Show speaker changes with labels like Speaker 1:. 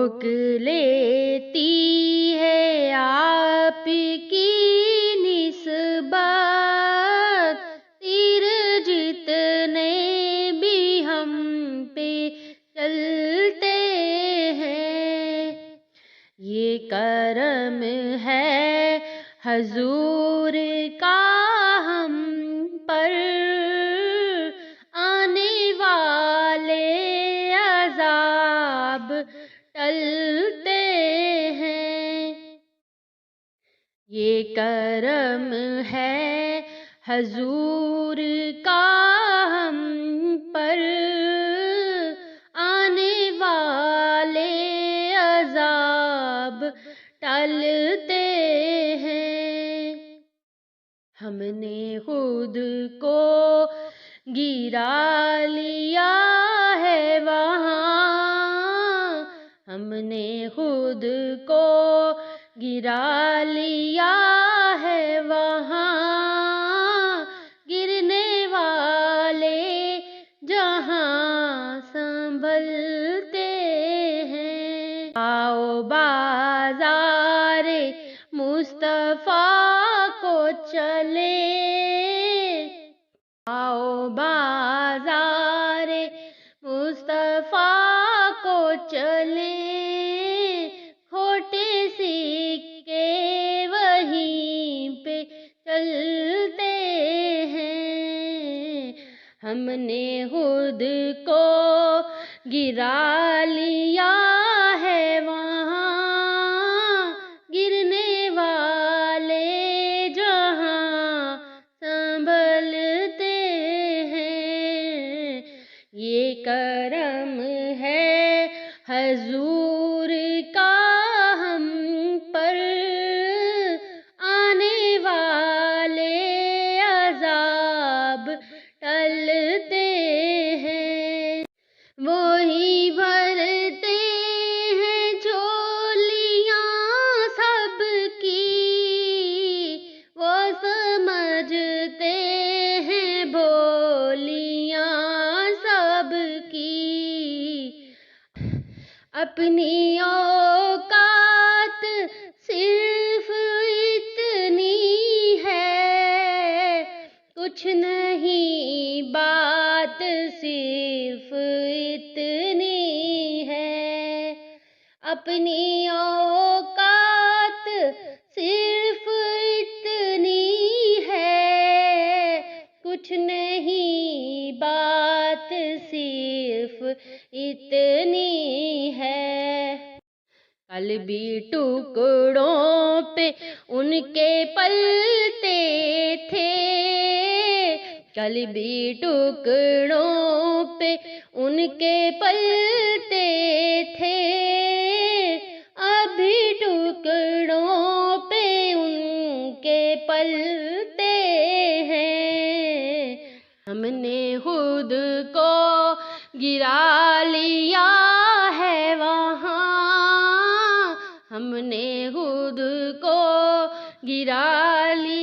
Speaker 1: रोक लेती है आपकी निस्बत, तीर जितने भी हम पे चलते हैं। ये करम है हजूर का हम पर, आने वाले अज़ाब टलते हैं। ये करम है हजूर का हम पर, आने वाले अज़ाब टलते हैं। हमने खुद को गिरा लिया है वहाँ, हमने खुद को गिरा लिया है वहाँ, गिरने वाले जहाँ संभलते हैं। आओ बाज़ारे मुस्तफ़ा को चले, आओ बाज़ारे मुस्तफ़ा को चले, खोटे सिक्के वहीं पे चलते हैं। हमने खुद को गिरा लिया है वहाँ, गिरने वाले जहाँ संभलते हैं। ये करम है हजूर का हम पर, आने वाले अज़ाब टलते हैं। वही भरते हैं झोलियाँ सबकी, वो समझते हैं भोलियाँ सबकी। अपनी औकात सिर्फ इतनी है, कुछ नहीं बात सिर्फ इतनी है। अपनी औकात सिर्फ इतनी है, कुछ नहीं बात सिर्फ इतनी है। कल भी टुकड़ों पे उनके पलते थे, कल भी टुकड़ों पे उनके पलते थे, अभी टुकड़ों पे उनके पलते हैं। हमने खुद को गिरा लिया है वहाँ, हमने खुद को गिरा लिया